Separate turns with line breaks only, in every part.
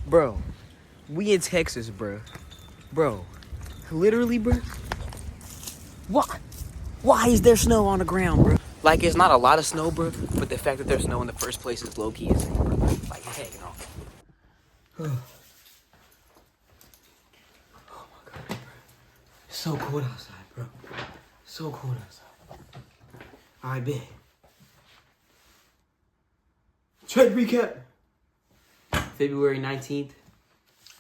Bro, we in Texas, bro. Bro, literally, bro. Why is there snow on the ground, bro? Like, it's not a lot of snow, bro, but the fact that there's snow in the first place is low-key insane, bro. Like, heck no. Oh my God, bro. It's so cold outside, bro. So cold outside. All right, bet. Trade recap. February 19th.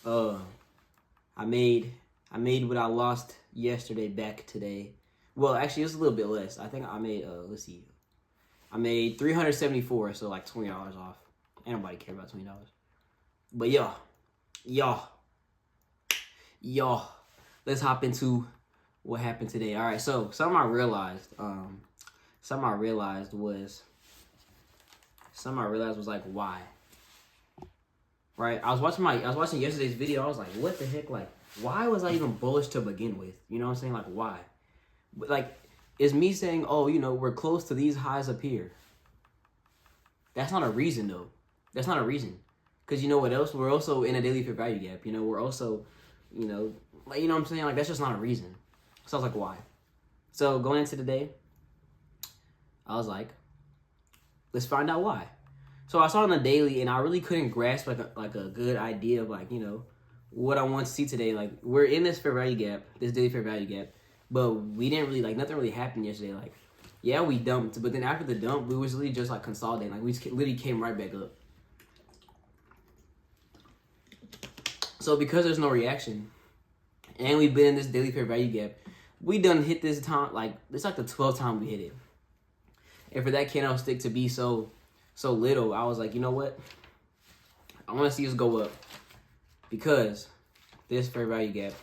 I made what I lost yesterday back today. Well, actually, it was a little bit less. I think I made, let's see. I made $374, so like $20 off. Ain't nobody care about $20. But y'all, let's hop into what happened today. All right, so something I realized was like, why? Right? I was watching yesterday's video. I was like, what the heck? Like, why was I even bullish to begin with? You know what I'm saying? Like, why? But like, it's me saying, oh, you know, we're close to these highs up here. That's not a reason, though. That's not a reason. Because you know what else? We're also in a daily fair value gap. You know, we're also, you know what I'm saying? Like, that's just not a reason. So I was like, why? So going into the day, I was like, let's find out why. So I saw it on the daily, and I really couldn't grasp like a good idea of like, you know, what I want to see today. Like, we're in this fair value gap, this daily fair value gap, but we didn't really, like, nothing really happened yesterday. Like, yeah, we dumped, but then after the dump, we was really just like consolidating. Like, we just literally came right back up. So because there's no reaction, and we've been in this daily fair value gap, we done hit this time, like, it's like the 12th time we hit it. And for that candlestick to be so little, I was like, you know what? I want to see us go up because this fair value gap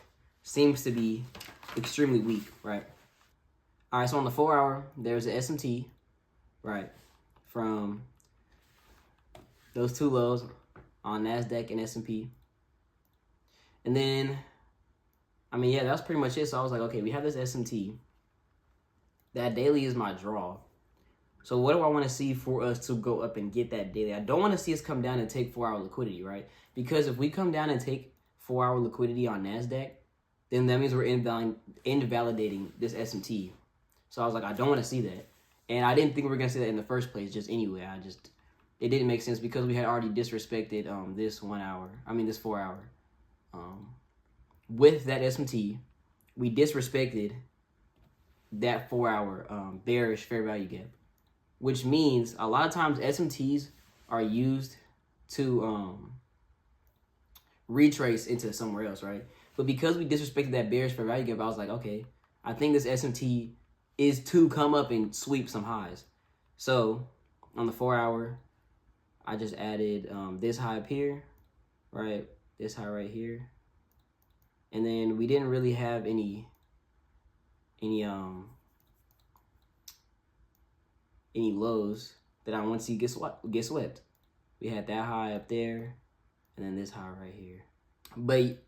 seems to be extremely weak, right? All right, so on the 4 hour, there's the S&T, right, from those two lows on Nasdaq and S&P. And then, I mean, yeah, that's pretty much it. So I was like, okay, we have this S&T. That daily is my draw. So what do I want to see for us to go up and get that daily? I don't want to see us come down and take 4 hour liquidity, right? Because if we come down and take 4 hour liquidity on Nasdaq, then that means we're invalidating this S&T. So I was like, I don't want to see that. And I didn't think we were going to see that in the first place, just anyway. It didn't make sense because we had already disrespected this 4 hour. With that S&T, we disrespected that 4 hour bearish fair value gap. Which means a lot of times SMTs are used to retrace into somewhere else, right? But because we disrespected that bearish fair value gap, I was like, okay, I think this SMT is to come up and sweep some highs. So on the 4 hour, I just added this high up here, right? This high right here. And then we didn't really have any lows that I want to see get swept. We had that high up there, and then this high right here. But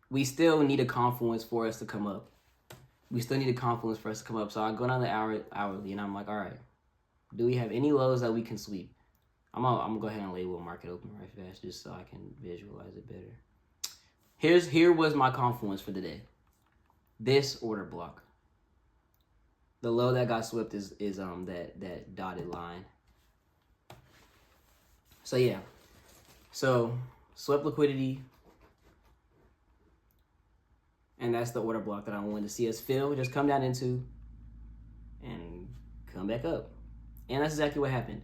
we still need a confluence for us to come up. So I go down the hourly, and I'm like, all right, do we have any lows that we can sweep? I'm gonna go ahead and label market open right fast just so I can visualize it better. Here was my confluence for the day. This order block. The low that got swept is that dotted line. So yeah. So swept liquidity. And that's the order block that I wanted to see us fill. Just come down into and come back up. And that's exactly what happened.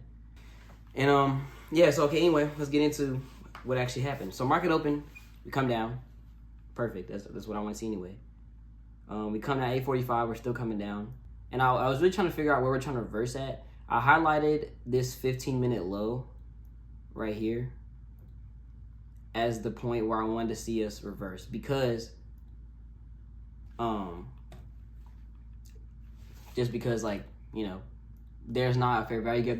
And yeah, so okay, anyway, let's get into what actually happened. So market open, we come down. Perfect. That's what I want to see anyway. We come down 845, we're still coming down. And I was really trying to figure out where we're trying to reverse at. I highlighted this 15-minute low right here as the point where I wanted to see us reverse because just because, like, you know, there's not a fair value gap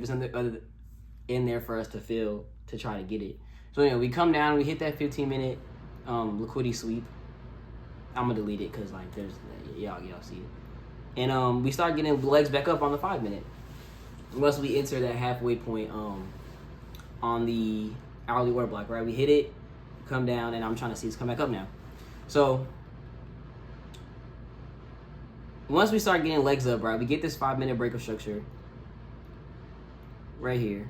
in there for us to fill to try to get it. So anyway, we come down, we hit that 15-minute liquidity sweep. I'm gonna delete it because, like, there's y'all see it. And we start getting legs back up on the 5-minute. Once we enter that halfway point on the hourly order block, right? We hit it, come down, and I'm trying to see it's come back up now. So once we start getting legs up, right, we get this 5-minute break of structure right here.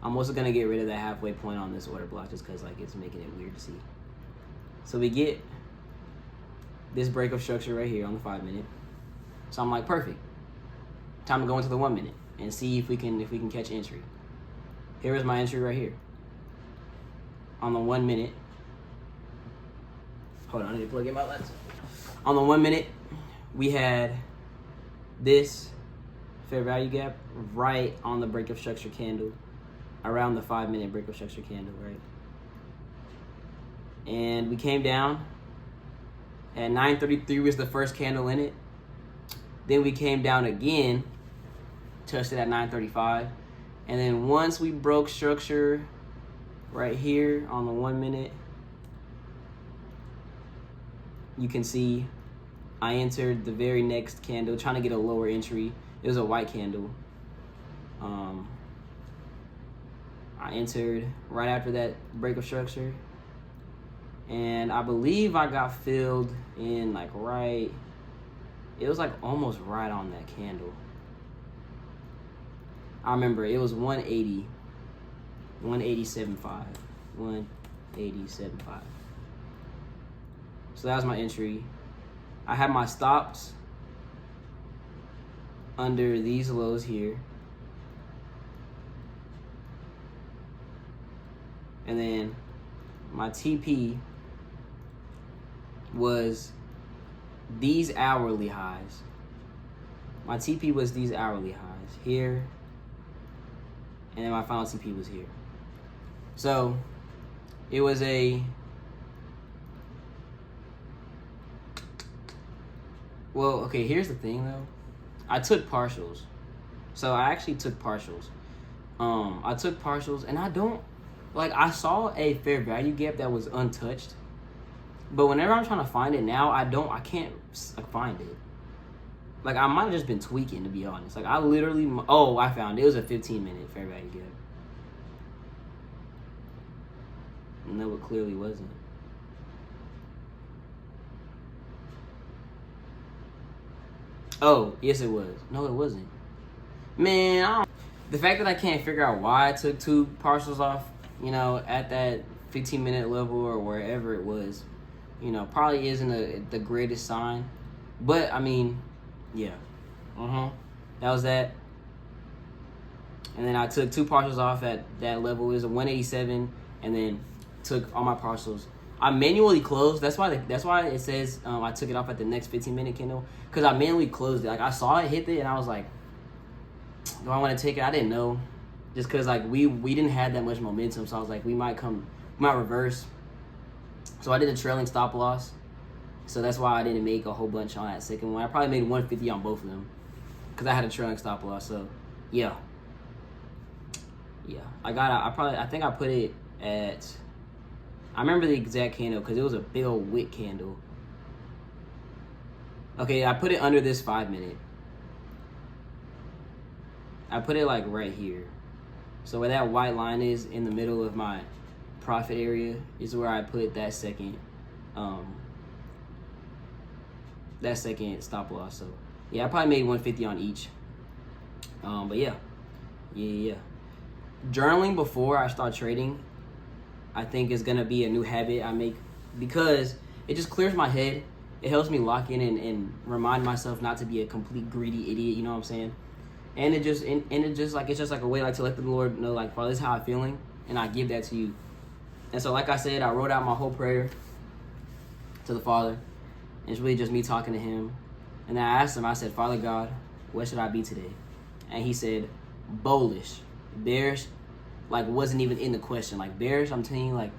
I'm also gonna get rid of that halfway point on this order block just because like it's making it weird to see. So we get this break of structure right here on the 5-minute. So I'm like, perfect. Time to go into the 1 minute and see if we can catch entry. Here is my entry right here. On the 1 minute. Hold on, I need to plug in my lens. On the 1 minute, we had this fair value gap right on the break of structure candle, around the 5-minute break of structure candle, right? And we came down at 9:33 was the first candle in it. Then we came down again, touched it at 9:35. And then once we broke structure right here on the 1 minute, you can see I entered the very next candle, trying to get a lower entry. It was a white candle. I entered right after that break of structure. And I believe I got filled in like right, it was like almost right on that candle. I remember it was 180, 187.5, 187.5. So that was my entry. I had my stops under these lows here. And then my TP was these hourly highs. My TP was these hourly highs here. And then my final TP was here. So it was well, okay, here's the thing though. I took partials. So I actually took partials. I took partials and I saw a fair value gap that was untouched. But whenever I'm trying to find it now, I can't find it. Like, I might have just been tweaking, to be honest. Like, I literally, I found it. It was a 15-minute fair value gap. No, it clearly wasn't. Oh, yes it was. No, it wasn't. Man, the fact that I can't figure out why I took two partials off, at that 15-minute level or wherever it was, probably isn't the greatest sign. But, I mean, yeah. That was that. And then I took two partials off at that level. It was a 187, and then took all my partials. I manually closed. That's why it says I took it off at the next 15-minute candle, because I manually closed it. Like, I saw it hit it, and I was like, do I want to take it? I didn't know, just because like we didn't have that much momentum. So I was like, we might reverse. So I did a trailing stop loss. So that's why I didn't make a whole bunch on that second one. I probably made 150 on both of them, because I had a trailing stop loss. So yeah. I think I put it at, I remember the exact candle because it was a big old wick candle. Okay, I put it under this 5-minute. I put it like right here. So where that white line is in the middle of my profit area is where I put that second stop loss. So yeah, I probably made 150 on each. But yeah. Journaling before I start trading, I think is gonna be a new habit I make, because it just clears my head. It helps me lock in and remind myself not to be a complete greedy idiot. You know what I'm saying? And it's just like a way to let the Lord know, like, Father, this is how I'm feeling, and I give that to you. And so, like I said, I wrote out my whole prayer to the Father. And it's really just me talking to Him. And then I asked Him, I said, Father God, what should I be today? And He said, bullish. Bearish, like, wasn't even in the question. Like, bearish, I'm telling you, like,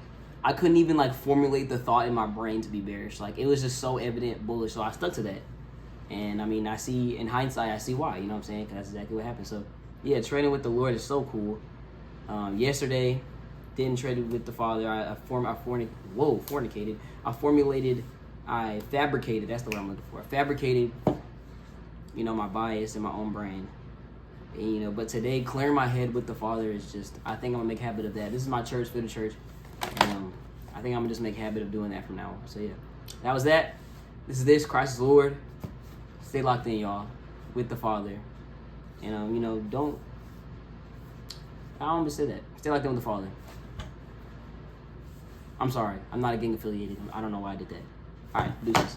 I couldn't even, like, formulate the thought in my brain to be bearish. Like, it was just so evident bullish. So I stuck to that. And, I mean, I see, in hindsight, I see why. You know what I'm saying? Because that's exactly what happened. So, yeah, trading with the Lord is so cool. Yesterday, didn't trade with the Father. I fabricated, that's the word I'm looking for. I fabricated, my bias in my own brain. And, you know, but today, clearing my head with the Father is just, I think I'm going to make a habit of that. This is my church for the church. And, I think I'm going to just make a habit of doing that from now on. So, yeah. That was that. This, Christ is Lord. Stay locked in, y'all, with the Father. And, you know, I don't just say that. Stay locked in with the Father. I'm sorry. I'm not a gang affiliated. I don't know why I did that. All right, deuces.